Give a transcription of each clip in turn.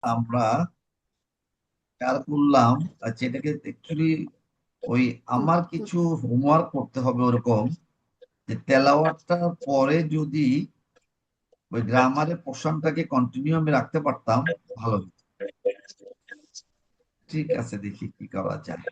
আমরা খেয়াল করলাম যেটাকে অ্যাকচুয়ালি ওই আমার কিছু হোমওয়ার্ক করতে হবে ওরকম, যে তেলাওয়াতটার পরে যদি ওই গ্রামারের পোর্শনটাকে কন্টিনিউ আমি রাখতে পারতাম ভালো হতো। ঠিক আছে, দেখি কি করা যায়।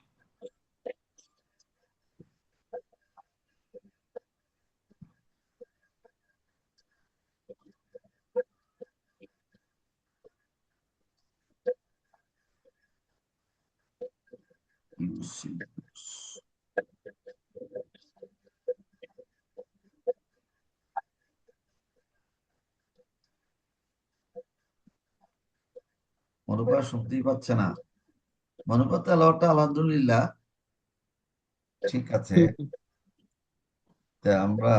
মনোবল শুনতেই পাচ্ছে না। মনোবল তেলাওয়াতটা আলহামদুলিল্লাহ ঠিক আছে। তা আমরা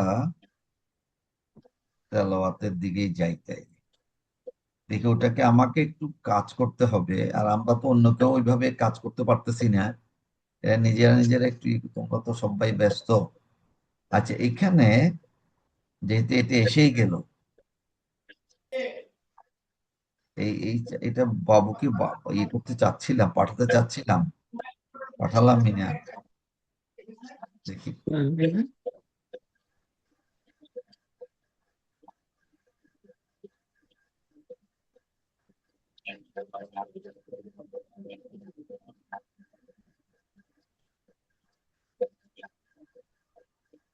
তেলাওয়াতের দিকেই যাইতে দেখি, ওটাকে আমাকে একটু কাজ করতে হবে। আর আমরা তো অন্য কেউ ওইভাবে কাজ করতে পারতেছি না, এরা নিজেরা নিজেরা একটু তোমরা তো সবাই ব্যস্ত। আচ্ছা, এখানে যেহেতু এটা এসেই গেল, এই এই এটা বাবুকে ইয়ে করতে চাচ্ছিলাম, পাঠাতে চাচ্ছিলাম, পাঠালাম না। দেখি।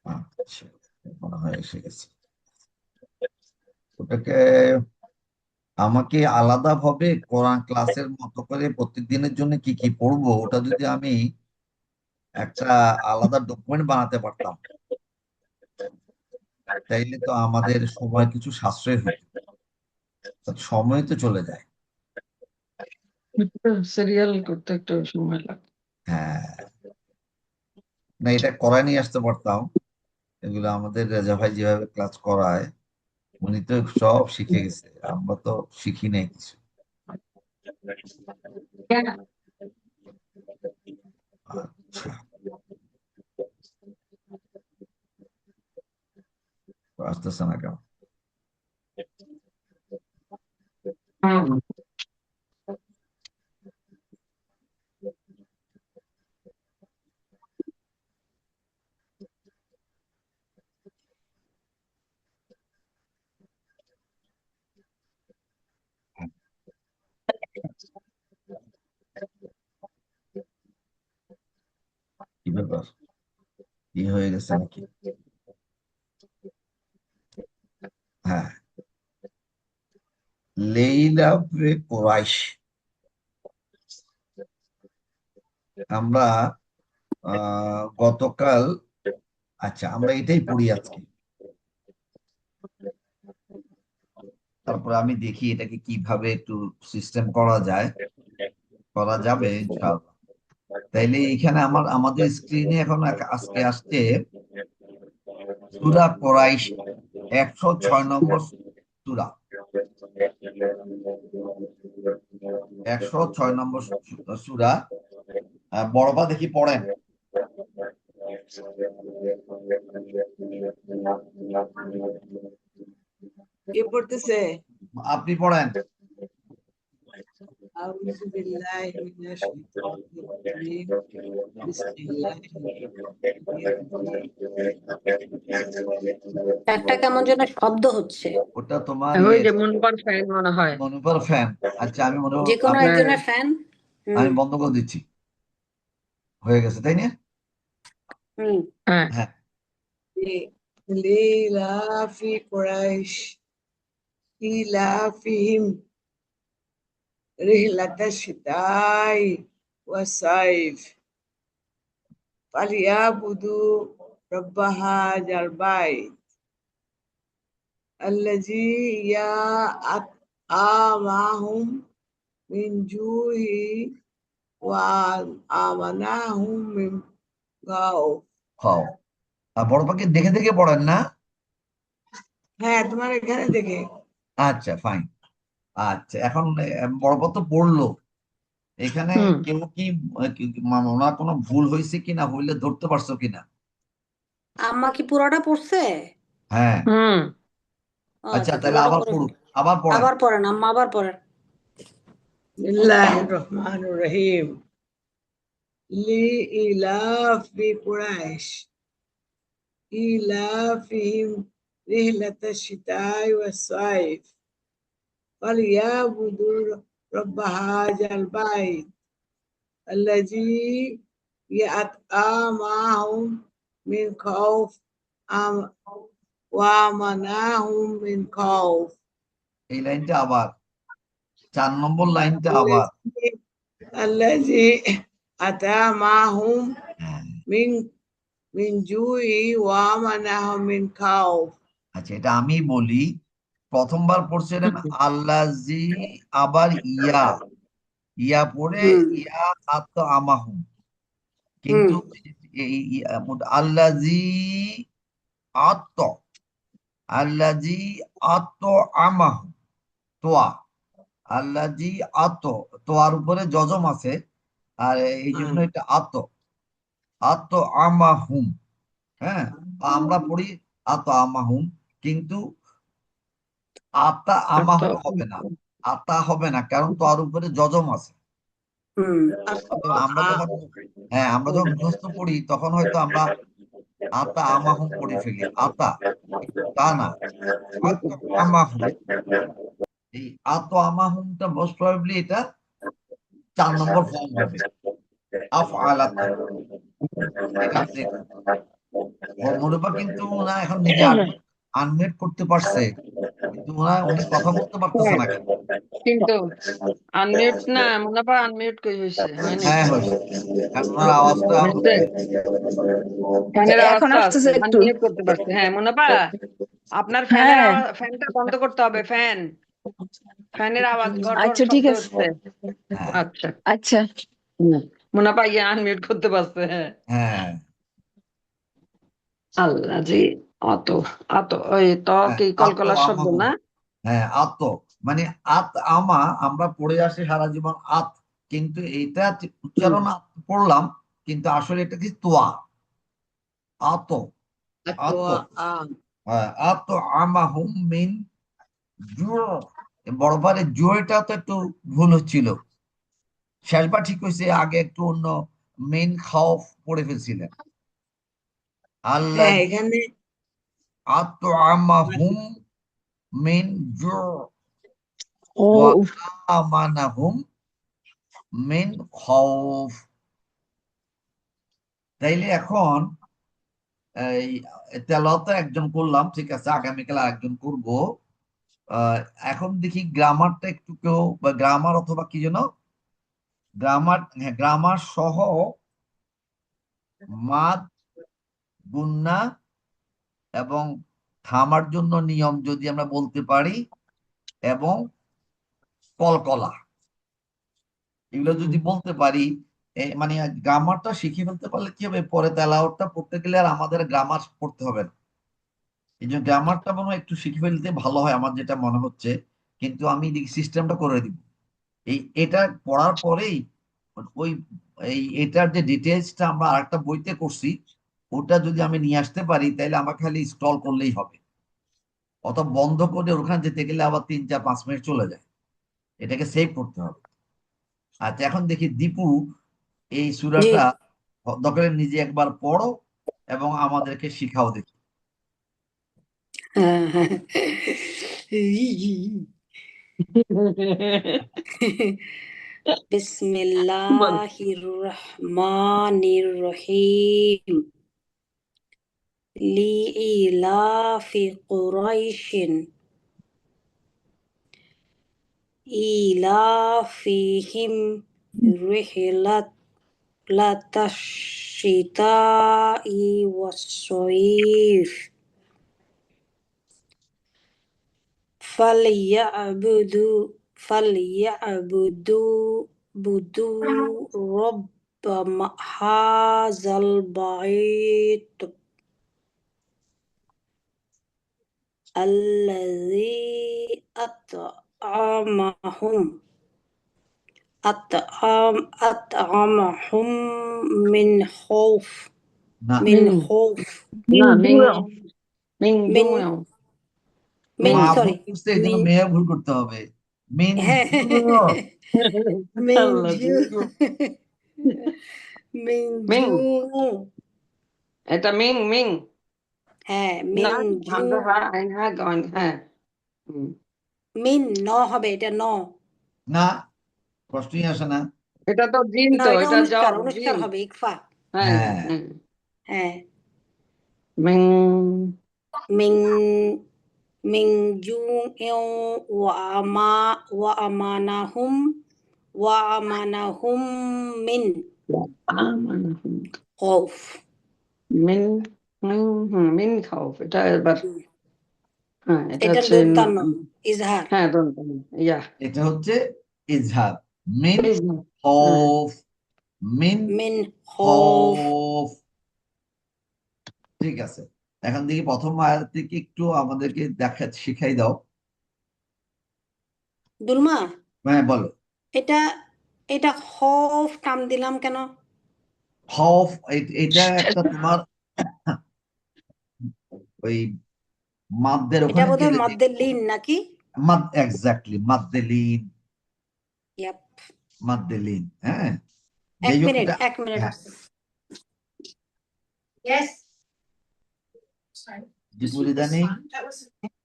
আচ্ছা, মনে হয় এসে গেছে। ওটাকে আমাকে আলাদাভাবে কোরআন ক্লাসের মতো করে প্রত্যেকদিনের জন্য কি কি পড়বো, ওটা যদি আমি একটা আলাদা ডকুমেন্ট বানাতে পারতাম, তাইলে তো আমাদের সময় কিছু সাশ্রয় হতো। সময় তো চলে যায়। সিরিয়াল করতে একটু সময় লাগে। হ্যাঁ, না এটা করায় নিয়ে আসতে পারতাম। এগুলো আমাদের রেজা ভাই যেভাবে ক্লাস করায়, উনি তো সব শিখে গেছে, আমরা তো শিখি নাই কিছু। আচ্ছা, আসতেছে না কেন? হুম। কি ব্যাপার, কি হয়ে গেছে নাকি? হ্যাঁ, লেইলা কোরাইশ। আমরা গতকাল, আচ্ছা আমরা এটাই পড়ি আজকে। তারপরে আমি দেখি এটাকে কিভাবে একটু সিস্টেম করা যায়, করা যাবে ইনশাআল্লাহ। তাইলে এখানে আমাদের স্ক্রিনে এখন আজকে আসছে সূরা কোরাইশ, 106 নম্বর সূরা। 106 নম্বর সূরা। বড়বা দেখি পড়েন। কে পড়তেছে? আপনি পড়েন। আউযু বিল্লাহি মিনাশ শাইতানির রাজিম। বিসমিল্লাহির রহমানির একটা কেমন যেন শব্দ হচ্ছে। ওটা তোমার ওই যে মনপার ফ্যান মনে হয়। মনোবল ফ্যান। আচ্ছা, আমি যে কোনো হ্যাঁ। একজনের ফ্যান। আমি বন্ধ করে দিচ্ছি। হয়ে গেছে তাই না? হুম। হ্যাঁ। হ্যাঁ। লিলাফি কুরাইশ ইলাফিহিম রিহলাতাশ শিতাই ওয়াসাইফ ফালিয়াবুদু রাব্ব হাযাল বাইত আল্লাযী আমাহুম মিন জুহি ওয়া আমানাহুম মিন গাউফ। হও। আর বড় পাখি দেখে দেখে পড়েন না? হ্যাঁ, তোমার এখানে দেখে। আচ্ছা, ফাইন। আচ্ছা, এখন বড় তো পড়লো। এখানে হুম। কেউ কি ওনার কোনো ভুল হয়েছে কিনা, হইলে ধরতে পারছো কিনা? আম্মা কি পুরোটা পড়ছে? হ্যাঁ। হুম। আচ্ছা, আচ্ছা, তাহলে পুরোটা আবার পড়ে পড়ুক, ফেলি। আবার পড়েন। আবার পড়েন আম্মা, আবার পড়েন। Bismillahirrahmanirrahim. لإيلاف قريش إيلافهم رحلة الشتاء والصيف فليعبدوا رب هذا البيت الذي أطعمهم من خوف وآمنهم من خوف এই লাইনটা আবার 4 নম্বর লাইনটা আবার الذي أطعمهم হ্যাঁ, من جوع وآمنهم من خوف আচ্ছা এটা আমি বলি প্রথমবার পড়ছিলেন আল্লাজি আবার ইয়া পড়ে ইয়া আত আমাহুম কিন্তু আল্লাজি আত আল্লাজি আত আমাহুম তোয়া আল্লাজি আত তোয়ার উপরে যজম আছে আর এই জন্য এটা আত আমাহুম হ্যাঁ আমরা পড়ি আত আমাহুম কিন্তু আতা আমাহুম হবে না আতা হবে না কারণ তোয়ার উপরে যজম আছে আমরা যখন আমরা যখন মুখস্থ পড়ি তখন হয়তো আমরা আতা আমাহুম পড়ে ফেলি আতা তা না আত আমাহুম এই আত আমাহুমটা মোস্ট প্রবাবলি এটা 4 নম্বর ফর্ম হবে আফআলা থেকে এটা দেখুন মনোবা কিন্তু না এখন নিজে আনমিউট করতে পারছে কিন্তু উনি কথা বলতে পারতেছে না কেন কিন্তু আনমিউট না মুনাফা আনমিউট কই হয়েছে হয়নি হ্যাঁ হয়েছে কারণ ওনার আওয়াজটা হয়েছে? ফ্যানের এখন আওয়াজটা আসতেছে আছে একটু। আনমিউট করতে পারছে হ্যাঁ মুনাফা আপনার ফ্যানের আওয়াজ ফ্যানটা বন্ধ করতে হবে ফ্যানের আওয়াজ ঘর ঘর আচ্ছা ঠিক শব্দ আছে হচ্ছে হ্যাঁ আচ্ছা আচ্ছা মুনাফা ইয়ে আনমিউট করতে পারছে হ্যাঁ হ্যাঁ আল্লাহ জি অত অত ওই ত কি আত কলকলার শব্দ আমাহুম না হ্যাঁ আত মানে আত আমা আমরা পড়ে আসি সারা জীবন আত কিন্তু এটা উচ্চারণ পড়লাম কিন্তু আসলে এটা কি তোয়া আত আত আত আমাহুম মিন বড়বারে জুয়েটা তো একটু ভুল হচ্ছিল শেষবার ঠিক হয়েছে আগে একটু অন্য মেন খাওফ পড়ে ফেলছিলেন আল্লাহ এখানে আত আমাহুম মিন জু ও ওয়া আমানাহুম মিন খাউফ তাইলে এখন এই তেলাওয়াত একজন করলাম ঠিক আছে আগামীকাল আরেকজন করব এখন দেখি গ্রামারটা একটু কেউ বা গ্রামার অথবা কি যেন গ্রামার হ্যাঁ গ্রামার সহ মাদ গুন্না এবং থামার জন্য নিয়ম যদি আমরা বলতে পারি এবং কলকলা এগুলো যদি বলতে পারি মানে গ্রামারটা শিখে ফেলতে পারলে কি হবে পরে তেলাওয়াতটা পড়তে গেলে আর আমাদের গ্রামার পড়তে হবে না এই জন্য গ্রামারটা মনে হয় একটু শিখে ফেলতে ভালো হয় আমার যেটা মনে হচ্ছে কিন্তু আমি সিস্টেমটা করে দিব এটা পড়ার পরেই ওই এটার যে ডিটেলসটা আমরা আরেকটা বইতে করছি ওটা যদি আমি নিয়ে আসতে পারি তাহলে আমাকে খালি স্ক্রল করলেই হবে অত বন্ধ করে ওখানে যেতে গেলে আবার 3 4 5 মিনিট চলে যায় এটাকে সেভ করতে হবে আচ্ছা এখন দেখি দীপু এই সূরাটা দরকার নিজে একবার পড়ো এবং আমাদেরকে শিখাও দেখি বিসমিল্লাহির রহমানির রহিম লিইলাফি কুরাইশিন ইলাফিহিম রিহলাতাশ শিতাই ওয়াস-সাইফ فليعبدوا رب هذا البيت الذي أطعمهم من خوف না من خوف না মিং মিং من من মা ভুল sorry করছে এই জন্য من মেয়ে ভুল করতে হবে মিন হ্যাঁ মিন আল্লাহ জু মিন মিং জু এটা মিং মিং হ্যাঁ না মিন জু হামজা হ্যাঁ আইন হ্যাঁ গন হ্যাঁ হুম। মিন ন হবে এটা ন না, প্রশ্নই আসে না। এটা তো জিন না তো এটা এটা অনুষ্কার জিন অনুষ্কার হবে ইকফা হ্যাঁ হ্যাঁ, হ্যাঁ হ্যাঁ মিং মিন মিন জু ওয়া আমানাহুম মিন খৌফ মিন মিন মিন খাওফ এটা এবার হ্যাঁ এটা এটা হচ্ছে দন্তান্ন ইজহার হ্যাঁ দন্ত ইয়া এটা হচ্ছে ইজহার। মিন এই যে, হ্যাঁ খৌফ, মিন মিন খৌফ খৌফ। ঠিক আছে, এখন দেখি প্রথম আয়াত থেকে একটু আমাদেরকে শিখাই দাও। দুলমা হ্যাঁ বলো। এটা এটা খৌফ টান দিলাম কেন খৌফ এটা একটা তোমার ওই মাদ্দের এটা ওখানে বোধহয় গেলে মধ্যে লিন নাকি মাদ এক্স্যাক্টলি মাদ্দেলিন, Yep. মাদ্দেলিন। হ্যাঁ, এক যাই হোক মিনিট এটা। এক মিনিট হ্যাঁ, Yes. জিপুরিদা নেই।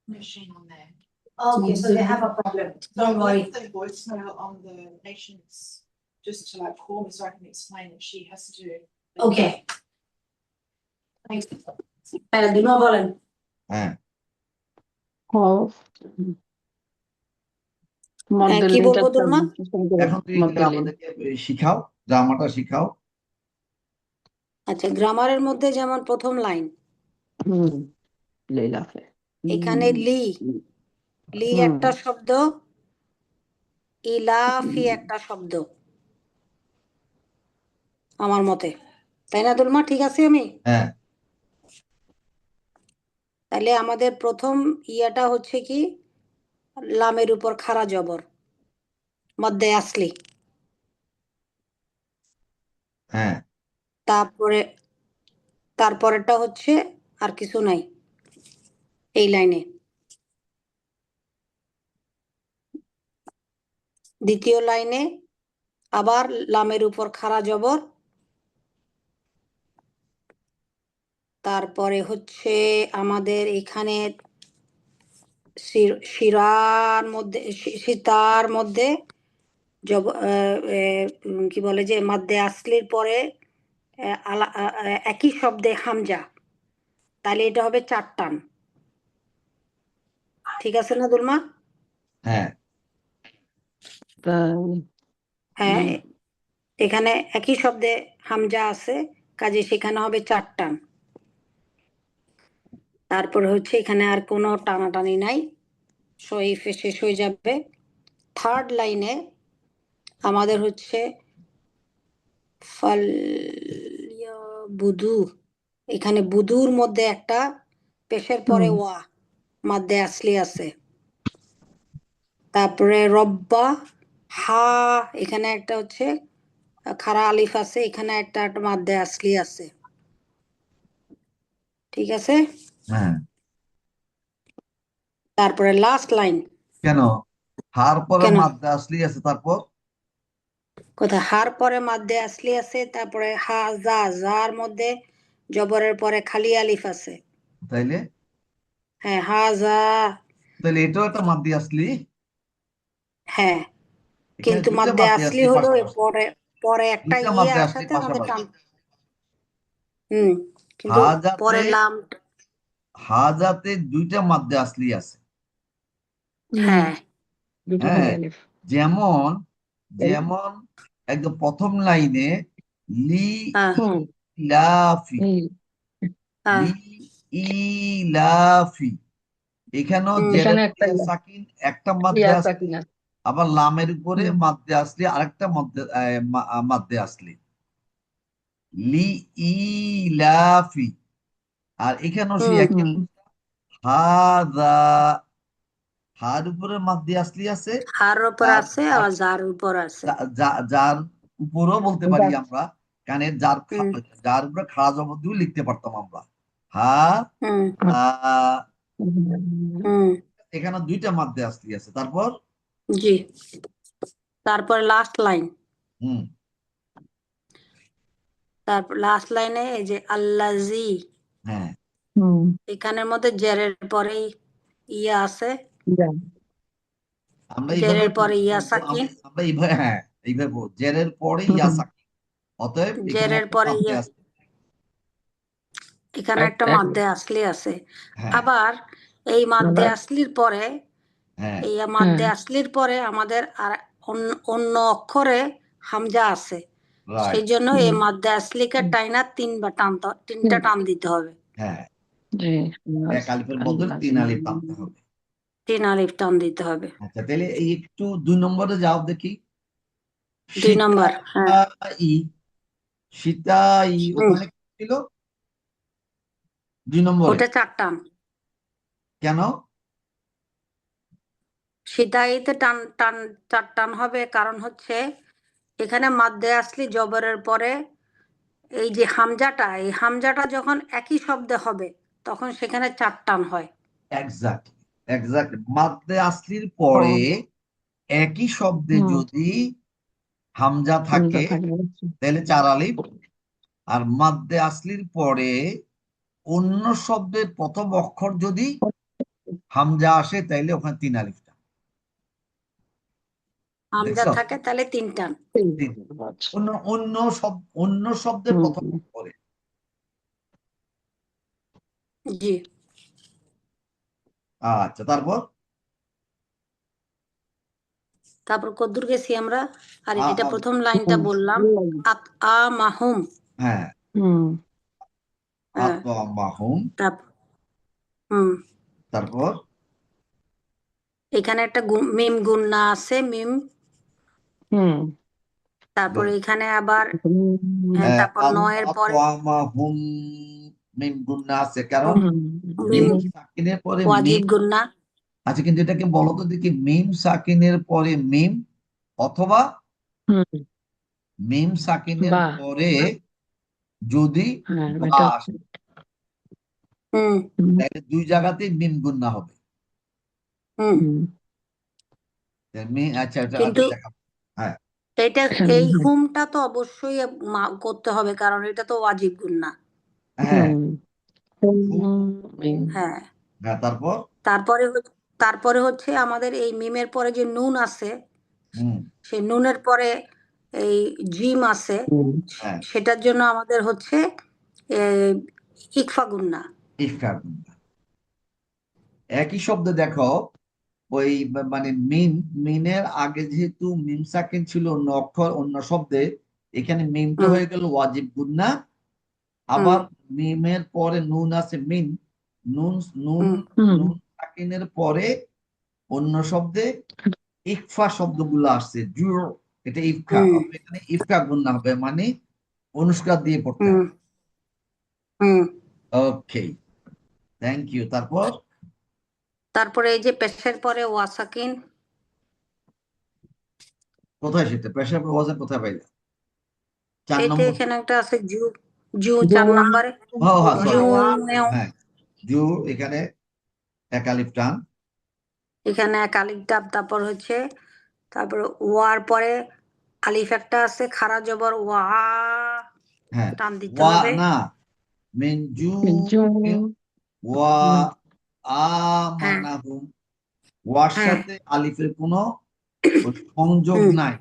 Machine on there. Okay, so they have a problem. Don't worry. The voicemail on the nation's just to like call me so I can explain that she has to do. Okay. দুনো বলেন হ্যাঁ, খৌফ কি বলবো দুলমা এখন তুই এগুলো আমাদেরকে শিখাও, গ্রামারটা শিখাও। আচ্ছা গ্রামারের মধ্যে যেমন প্রথম লাইন হুম লীলাফে এখানে লি একটা শব্দ ইলাফি একটা শব্দ আমার মতে তাই না দুলমা ঠিক আছে আমি হ্যাঁ, তাহলে আমাদের প্রথম ইয়াটা হচ্ছে কি লামের উপর খাড়া জবর মধ্যে আসলি হ্যাঁ, তারপরেটা হচ্ছে আর কিছু নাই এই লাইনে দ্বিতীয় লাইনে আবার লামের উপর খাড়া জবর তারপরে হচ্ছে আমাদের এখানে শিরার মধ্যে সীতার মধ্যে কি বলে যে মাদ্দে আসলির পরে একই শব্দে হামজা তাহলে এটা হবে 4 টান ঠিক আছে না দুলমা হ্যাঁ, হ্যাঁ এখানে একই শব্দে হামজা আছে কাজে সেখানে হবে 4 টান তারপরে হচ্ছে এখানে আর কোনো টানাটানি নাই সহিফে শেষ হয়ে যাবে থার্ড লাইনে আমাদের হচ্ছে বুধু এখানে বুধুর মধ্যে একটা পেশের পরে ওয়া মাদ্দে আসলি আছে তারপরে রব্বা হা এখানে একটা হচ্ছে খাড়া আলিফ আছে এখানে একটা মাদ্দে আসলি আছে ঠিক আছে হ্যাঁ। তারপরে লাস্ট লাইন কেন হার পরে কেন? মাদ্দা আসলি আছে, তারপর কোথায় হার পরে মাদ্দে আসলি আছে তারপরে হা যার মধ্যে জবরের পরে খালি আলিফ আছে তাইলে হ্যাঁ হাজা তাহলে এটাও একটা মাদ্দি আসলি। হ্যাঁ এখানে কিন্তু দুইটা মাদ্দে মাদ্দি আসলি আসলি হলো পাশাপাশি, পরে পরে একটা দুইটা ইয়ে মাদ্দি আসলি আসাতে আমাদের পাশাপাশি। কিন্তু হাজাতে পরে লাম হাজাতে দুইটা মাদ্দে আসলি আছে। হ্যাঁ হ্যাঁ, যেমন যেমন একদম প্রথম লাইনে লি হ্যাঁ লাফি, হ্যাঁ লি ইলাফি, এখানেও জেরের পরে সাকিন একটা মাদ্দে আসলি, আবার লামের উপরে মাদ্দে আসলি আরেকটা মাদ্দে আসলি লি ইলাফি। আর এখানেও সেই একই হাদা, হার উপরে মাদ্দে আসলি আছে, হার উপর আর আছে আর যার উপর আছে যার উপরও বলতে পারি আমরা, কারণ হুম যার উপরে খাড়া জবর দিয়েও লিখতে পারতাম আমরা। হা হুম আ, হুম এখানে দুইটা মাদ্দে আসলি আছে। তারপর জি তারপরে লাস্ট লাইন, হুম তারপর লাস্ট লাইনে এই যে আল্লাজি, হ্যাঁ এখানের মধ্যে জেরের পরেই ইয়া আছে, আমরা এইভাবে জেরের পরে ইয়া বলবো, সাকিন, আমরা এইভাবে, হ্যাঁ এইভাবে বলবো, জেরের পরে ইয়া সাকিন, অতএব এখানে জেরের একটা পরে মাদ্দে ইয়া, আছে। এখানে একটা মাদ্দে আসলি আছে। হ্যাঁ আবার এই মাদ্দে আসলির পরে, হ্যাঁ এই মাদ্দে আসলির পরে আমাদের আর অন্য অক্ষরে হামজা আছে, সেই রাইট, জন্য এই মাদ্দে আসলিকে টাইনা তিনটা টান দিতে হবে, হ্যাঁ জি এক আলিফের বদলে 3 আলিফ টানতে হবে। 3 আলিফ টান দিতে হবে। আচ্ছা তাহলে এই একটু 2 নম্বরে যাও দেখি। 2 নম্বর, হ্যাঁ সীতাই, সীতাই ওখানে কি ছিল 2 নম্বরে? ওটা 4 টান। কেন? সিদাইতে টান টান 4 টান হবে, কারণ হচ্ছে এখানে মাদ্দে আসলি জবরের পরে এই যে হামজাটা, এই হামজাটা যখন একই শব্দে হবে তখন সেখানে 4 টান হয়। এক্স্যাক্টলি, এক্স্যাক্টলি, মাদ্দে আসলির পরে একই শব্দে যদি হামজা থাকে তাহলে 4 আলিফ, আর মাদ্দে আসলির পরে অন্য শব্দের প্রথম অক্ষর যদি হামজা আসে তাইলে ওখানে 3 আলিফটা। হামজা দেখছো? থাকে তাহলে 3 টান। অন্য অন্য শব্দের প্রথম অক্ষরে। জি, আচ্ছা তারপর তারপর কদ্দুর গেছি আমরা, আর আ- এটা আ- প্রথম লাইনটা বললাম, আত আ মাহুম, হ্যাঁ হ্যাঁ আতমাহুম, তারপর হুম, তারপর এখানে একটা মিম গুন্না আছে, মিম, তারপরে এখানে আবার তারপর নয়ের পরে আতমাহুম মিম গুন্না আছে, কারণ মিম মিম সাকিনের পরে ওয়াজিব মিম। গুন্না, আচ্ছা কিন্তু এটাকে বলো তো দেখি, মিম সাকিনের পরে মিম অথবা মিম সাকিনের পরে যদি বা আসে হুম তাহলে 2 জায়গাতেই মিম গুন্না হবে। হুম, আচ্ছা এটা কিন্তু দেখা, হ্যাঁ এটা এই হুমটা তো অবশ্যই করতে হবে, কারণ এটা তো ওয়াজিব গুন্না। হ্যাঁ হ্যাঁ, হ্যাঁ তারপর তারপরে হচ্ছে আমাদের এই মিমের পরে যে নুন আছে, হুম সেই নুনের পরে এই জিম আছে, হ্যাঁ সেটার জন্য আমাদের হচ্ছে ইকফা গুন্না। ইফকার গুন্না। একই শব্দে দেখো, ওই মানে মিনের আগে যেহেতু মিম সাকিন ছিল অন্য অক্ষর অন্য শব্দে, এখানে মিমটা হুম হয়ে গেল ওয়াজিব গুন্না। হুম আবার মিমের পরে নুন আছে মিন, নুন নুন হুম নুন সাকিনের পরে অন্য শব্দে ইকফা শব্দগুলো আসছে জুর, এটা ইফখা, হুম অথবা এখানে ইফকা গুন্না হবে, মানে অনুষ্কার দিয়ে পড়তে হুম হবে। হুম, ওকে, থ্যাংক ইউ। তারপর তারপরে এই যে পেশের পরে ওয়াসাকিন, কোথায় সেটা প্রেশার ওয়াজে কোথায় পাইলে? 4 এইটা নম্বর। এখানে একটা আছে জু, জু 4 নম্বরে, ও হ্যাঁ জু সরি, মেও, হ্যাঁ জু, এখানে এক আলিফ টান, এখানে এক আলিফ ডাব, তারপর হচ্ছে তারপরে ওয়ার পরে আলিফ একটা আছে খারা জবর ওয়া, হ্যাঁ টান দিতে ওয়া হবে। না, মিন জু ওয়া হ্যাঁ আমানাহুম, ওয়ার হ্যাঁ সাথে আলিফের কোনো সংযোগ হুম, নাই।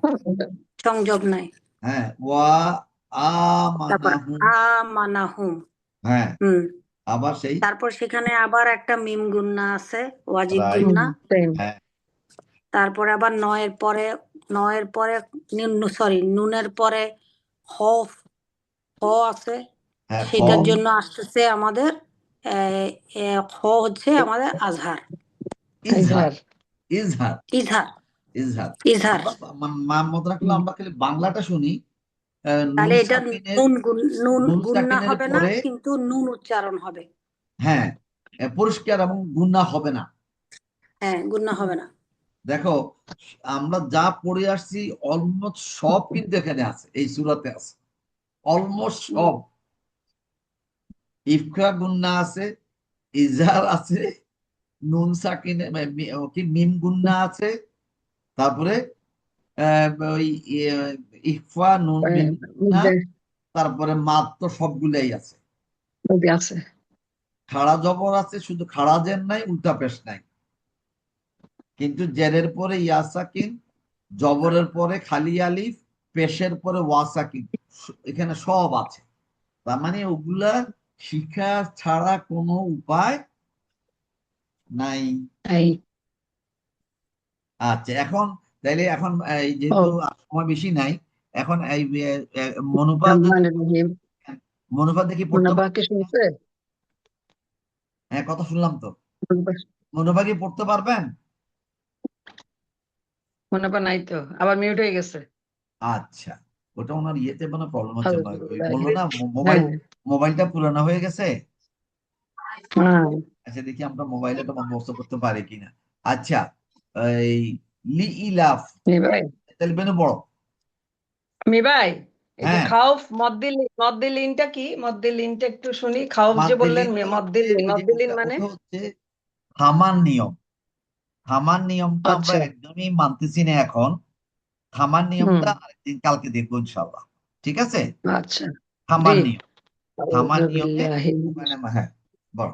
সংযোগ নাই। হ্যাঁ ওয়া তারপর আমানাহুম, আমানাহুম, হ্যাঁ হুম, আবার সেই তারপর সেখানে আবার একটা মিম গুন্না আছে, ওয়াজিব রাইট, গুন্না। হ্যাঁ তারপরে আবার নয়ের পরে সরি নুনের পরে হ, হ আছে, হ্যাঁ খ, সেটার জন্য আসতেছে আমাদের খ হচ্ছে আমাদের আজহার, ইজহার, ইজহার, ইজহার, ইজহার। ইজহার। আমরা মত রাখলে আমরা খালি বাংলাটা শুনি, নুন তাহলে এটা সাকিনের, নুন নুন গুন্না সাকিনের হবে না, পরে, কিন্তু নুন উচ্চারণ হবে। হ্যাঁ পরিষ্কার এবং গুন্না হবে না। হ্যাঁ, গুন্না হবে না। দেখো আমরা যা পড়ে আসছি অলমোস্ট সব কিন্তু এখানে আছে, এই সূরাতে আছে অলমোস্ট সব। ইফখা গুন্না আছে, ইজহার আছে, নুন সাকিনে কি মিম গুন্না আছে, তারপরে ওই ইখফা, নুন বিন না, তারপরে মাদ তো সবগুলাই আছে। আছে। খাড়া জবর আছে, শুধু খাড়া জের নাই, উল্টা পেশ নাই। কিন্তু জেরের পরে ইয়া সাকিন, জবরের পরে খালি আলিফ, পেশের পরে ওয়া সাকিন, এখানে সব আছে। তার মানে ওগুলা শিক্ষা ছাড়া কোনো উপায় নাই। এই আচ্ছা, এখন তাইলে এখন এই ও যেহেতু আর সময় বেশি নাই, এখন এই মনুপা রহমান রহিম। মনুপা দেখি পড়তে মুনাফাকে শুনছে? হ্যাঁ, কথা শুনলাম তো। মুনাফা মনুপা কি পড়তে পারবেন? মুনাফা নাই তো, আবার মিউট হয়ে গেছে। আচ্ছা, ওটা ওনার ইয়েতে মানে প্রবলেম হচ্ছে, ওই বললো না হ্যাঁ মোবাইলটা পুরানো হয়ে গেছে। হ্যাঁ আচ্ছা, দেখি আমরা মোবাইলে একটা বন্দোবস্ত করতে পারি কিনা। আচ্ছা, এই লি ইলাফ, নি ভাই, তাহলে বেনু বড়। মি ভাই, এই যে হ্যাঁ, খাউফ মদ্দিলিনটা কি? মদ্দিলিনটা একটু শুনি। খাউফ যে বললেন মাদ্দেলিনটা হচ্ছে ওই যে মদ্দিলিন ওটা মানে? ওটা হচ্ছে থামার নিয়ম। থামার নিয়মটা আমরা আচ্ছা একদমই মানতেছি না এখন। থামার হুম নিয়মটা আরেকদিন কালকে দেখবো ইনশাল্লাহ। ঠিক আছে, আচ্ছা জি। থামার নিয়ম, থামার আউযু নিয়মে বিল্লাহি ওখানে হ্যাঁ বড়।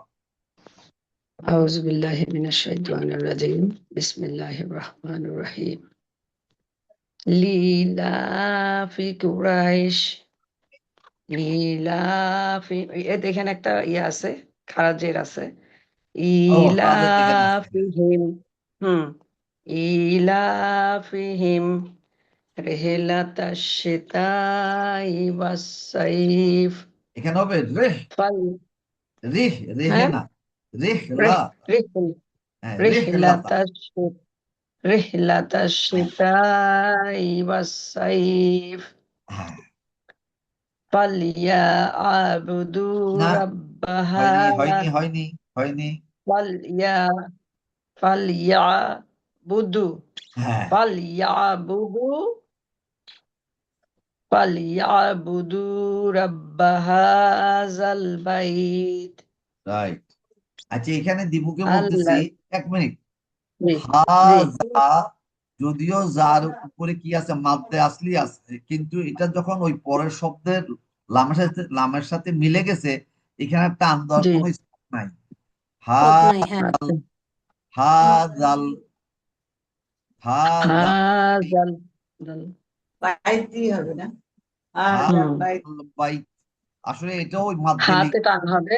আউযু বিল্লাহি মিনাশ শাইতানির রাজিম। বিসমিল্লাহির রহমানির রহিম। লিলাফি কুরাইশ, লিলাফি, এখানে একটা ইয়ে আছে, খারাজের আছে। ও, কাজের এখানে আছে। ইলাফিহিম, হুম, ইলাফিহিম রিহলাতাশ শিতাই ওয়াস সাইফ। এখানে হবে রেহ, ফাল, রিহ, রেহে হ্যাঁ, না, রেহ লা, রিহ রিহ হ্যাঁ রেহ লাতা। রিহলাতাশ রিহলাতাশ শিতাই ওয়াস সাইফ হ্যাঁ, ফালইয়াবুদু না, রাব্বাহা, হয়নি হয়নি হয়নি হয়নি। ফালইয়া ফালইয়াবুদু হ্যাঁ, ফালইয়াবুদু ফালইয়াবুদু রাব্বা হাযাল বাইত রাইট। আচ্ছা, এখানে দিবুকে বলতেছি, আল্লাহ। 1 মিনিট। জি জি হাজা, যদিও যার উপরে কি আছে, মাদ্দে আসলি আছে, কিন্তু এটা যখন ওই পরের শব্দের লামের সাথে মিলে গেছে, এখানে টান দেওয়ার জি, কোনো স্কোপ নাই। হা, স্কোপ নাই, হ্যাঁ। আচ্ছা। হাজাল, হাজাল হাযাল জাল, বাইতি হবে না? হুম, বাইত। বাইত। আসলে এটা ওই মাদ্দে, হাতে টান হবে,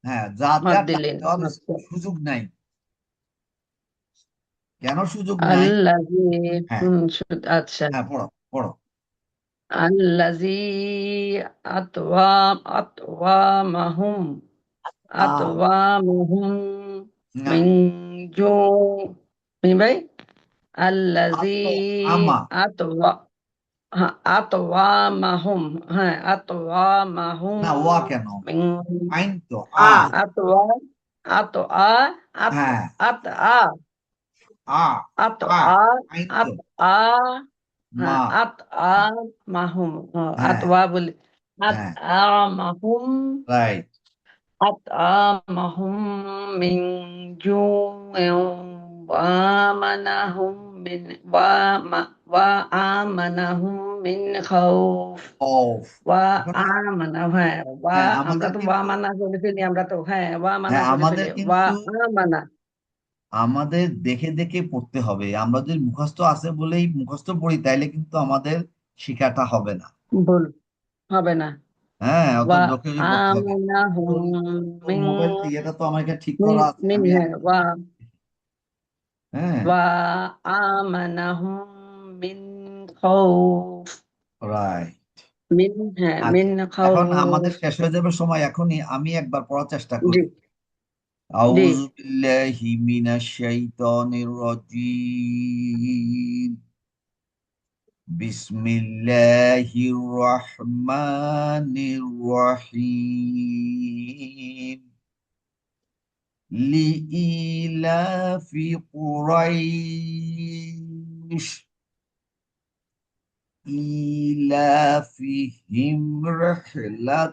হ্যাঁ, যাতে মাদ আর টান দিলেন। দেওয়ার আচ্ছা। সুযোগ নাই। কেন সুযোগ নাই? আল্লাযী, হ্যাঁ আচ্ছা। হ্যাঁ, পড়ো পড়ো। আল্লাযী আতওয়ামাহুম আ, আতওয়ামাহুম না, মিন জু, মিন ভাই, আল্লাযী আতো, আমা, আতওয়া, হ্যাঁ আতওয়ামাহুম, হ্যাঁ আতওয়ামাহুম না ওয়া কেন, মিন, আইন তো আ, আ আতওয়া, আতআ, আত হ্যাঁ, আতআ, আ, আ, আতআ, আইন তো আতআ, হ্যাঁ মা, আতআ মাহুম, হ্যাঁ আতওয়া বলি, হ্যাঁ, আতআ মাহুম, রাইট। أطعمهم من جوع وآمنهم من وآمنهم من خوف অফ, এখন وآمنهم, হ্যাঁ হ্যাঁ আমরা আমাদের তো কিন্তু, ওয়ামানা করে ফেলি, আমরা তো হ্যাঁ ওয়ামানা হ্যাঁ করে আমাদের ফেলি, কিন্তু ওয়ামানা। আমাদের দেখে দেখে পড়তে হবে। আমরা যদি মুখস্থ আছে বলেই মুখস্থ পড়ি, তাইলে কিন্তু আমাদের শেখাটা হবে না। ভুল হবে না। হ্যাঁ, অত দেখে দেখে পড়তে হবে। وآمنهم তোর তোর من মোবাইল ইয়েটা তো আমাকে ঠিক من করা আছে, من আমি হ্যাঁ হ্যাঁ وآمنهم من خوف, রাইট। মিন, হ্যাঁ মিন আচ্ছা, এখন আমাদের খাউফ। শেষ হয়ে যাবে সময়, এখনই আমি একবার পড়ার চেষ্টা জি করি। জি। আউযু বিল্লাহি মিনাশ শাইতানির রাজীম। বিসমিল্লাহির রহমানির রহিম। লিইলাফি কুরাইশ إيلافهم رحلة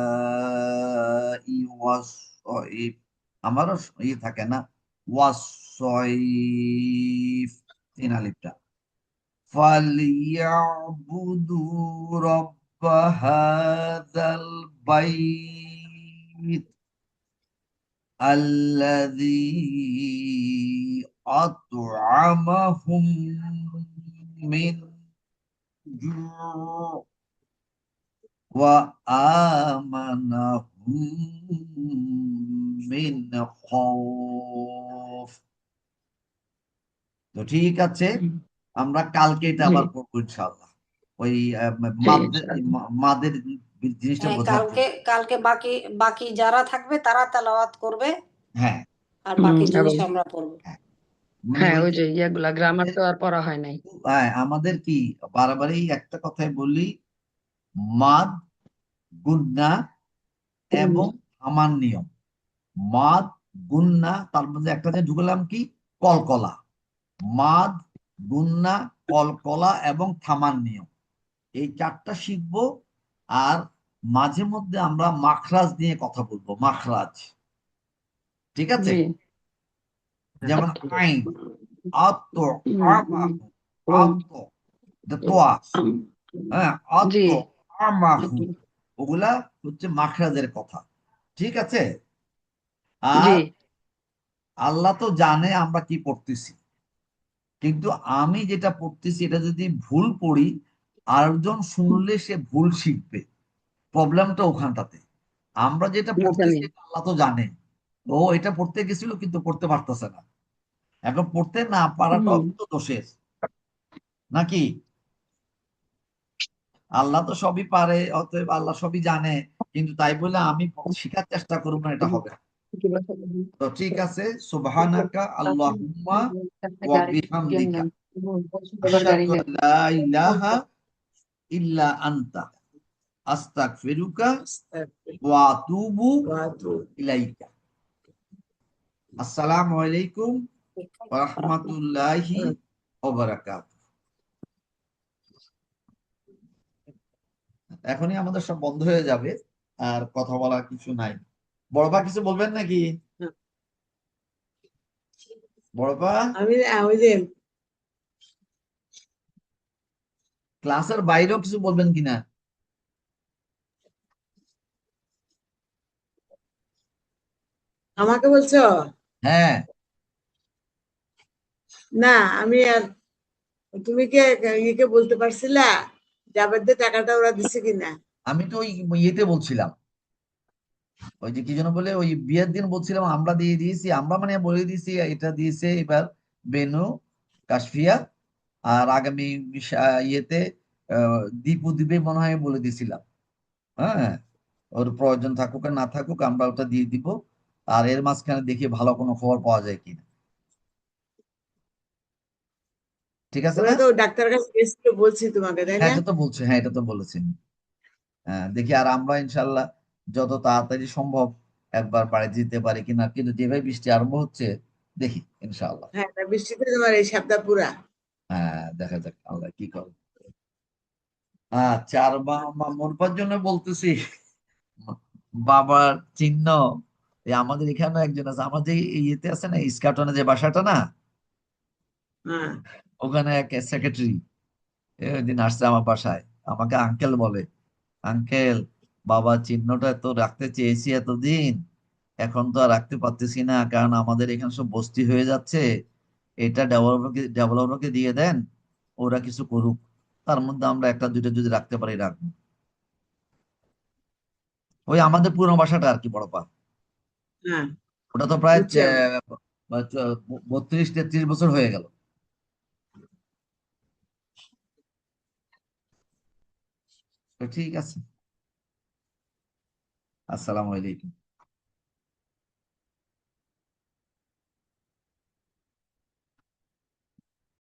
الشتاء والصيف। আমারও ইয়ে থাকে না, ওয়াসয়ফ, তিন আলিফটা। فَلْيَعْبُدُوا رَبَّ هَذَا الْبَيْتِ الَّذِي أَطْعَمَهُم مِّن جُوعٍ وَآمَنَهُم مِّنْ خوف। তো ঠিক আছে, আমরা কালকে এটা জি আবার পড়বো ইনশাআল্লাহ। ওই জি মাদের ইনশাআল্লাহ। মাদের জিনিসটা বোঝার কালকে জন্য। কালকে বাকি বাকি যারা থাকবে তারা তেলাওয়াত করবে হ্যাঁ আর বাকি জিনিস এবং আমরা পড়বো। হ্যাঁ, মানে হ্যাঁ ওই ওই যে যে ইয়েগুলা গ্রামার তো আর পড়া হয় নাই। আমাদের কি বারবারই একটা কথাই বলি, মাদ, গুন্না এবং থামার নিয়ম। মাদ, গুন্না, তার মধ্যে একটা যে ঢুকলাম কি, কলকলা। মাদ, গুন্না, কলকলা এবং থামার নিয়ম, এই চারটা শিখবো। আর মাঝে মধ্যে আমরা মাখরাজ নিয়ে কথা বলবো, মাখরাজ। ঠিক আছে, জি যেমন আইন, আত্ম, আমাহু, আত্ম, এটা তোয়া, হ্যাঁ, জি আত্ম, আমাহু, ওগুলা হচ্ছে মাখরাজের কথা। ঠিক আছে। জি আর আল্লাহ তো জানে আমরা কি পড়তেছি, কিন্তু আমি যেটা পড়তেছি এটা যদি ভুল পড়ি, আরেকজন শুনলে সে ভুল শিখবে। প্রবলেমটা ওখানটাতে। আমরা যেটা পড়তেছি জানি। এটা আল্লাহ তো জানে। ও এটা পড়তে গেছিল কিন্তু পড়তে পারতেছে না। এখন পড়তে না পারাটাও কিন্তু দোষের, নাকি? আল্লাহ তো সবই পারে, অতএব আল্লাহ সবই জানে, কিন্তু তাই বলে আমি শিখার চেষ্টা করবো না, এটা হবে না। তো ঠিক আছে, সুবহানাকা আল্লাহুম্মা ওয়া বিহামদিকা আশহাদু আল্লা ইলাহা ইল্লা আনতা আস্তাগফিরুকা ওয়া আতুবু ইলাইকা। আসসালামু আলাইকুম ওয়া রাহমাতুল্লাহি ওয়া বারাকাতুহু। এখনই আমাদের সব বন্ধ হয়ে যাবে, আর কথা বলার কিছু নাই। বড়পা কিছু বলবেন নাকি? বড়পা, আমি ওই যে ক্লাসের বাইরেও কিছু বলবেন কিনা? আমাকে বলছো? হ্যাঁ, না, আমি আর তুমি কে ইয়েকে বলতে পারছিলা জাবেদদের টাকাটা ওরা দিছে কিনা? আমি তো ওই ইয়েতে বলছিলাম, ওই যে কি যেন বলে, ওই বিয়ের দিন বলছিলাম আমরা দিয়ে দিয়েছি, আমরা মানে বলে দিয়েছি এটা দিয়েছে এবার বেনু, কাশফিয়া, আর আগামী ইয়েতে দীপু দিবে মনে হয় বলে দিয়েছিলাম। হ্যাঁ, ওর প্রয়োজন থাকুক আর না থাকুক আমরা ওটা দিয়ে দিব। আর এর মাঝখানে দেখি ভালো কোনো খবর পাওয়া যায় কিনা। ঠিক আছে ওরা না? তো ডাক্তার কাছে গেছিল বলছি তোমাকে, তাই হ্যাঁ না? এটা তো বলছে, হ্যাঁ এটা তো বলেছেন। হ্যাঁ দেখি, আর আমরা ইনশাল্লাহ যত তাড়াতাড়ি সম্ভব একবার বাড়ি যেতে পারি কিনা, কিন্তু যেভাবে বৃষ্টি আরম্ভ হচ্ছে দেখি ইনশাআল্লাহ। হ্যাঁ, তা বৃষ্টিতে তোমার এই সপ্তাহ পুরা। হ্যাঁ দেখা যাক আল্লাহ কি করে। আচ্ছা, আর মরবার জন্য বলতেছি, বাবার চিহ্ন, এই আমাদের এখানে একজন আছে, আমার যে ইয়েতে আছে না, ইস্কাটনে যে বাসাটা না, হ্যাঁ, ওখানে এক সেক্রেটারি ওই দিন আসছে আমার বাসায়, আমাকে আঙ্কেল বলে, আঙ্কেল বাবা চিহ্নটা তো রাখতে চেয়েছি এতদিন, এখন তো আর রাখতে পারতেছি না, কারণ আমাদের এখানে সব বস্তি হয়ে যাচ্ছে, এটা ডেভেলপারকে দিয়ে দেন, ওরা কিছু করুক, তার মধ্যে আমরা একটা দুইটা যদি রাখতে পারি রাখবো। ওই আমাদের পুরনো বাসাটা আর কি, বড়পা। হ্যাঁ, ওটা তো প্রায় বুঝছি আমি। 32-33 বছর হয়ে গেল। তো ঠিক আছে, আসসালামু আলাইকুম।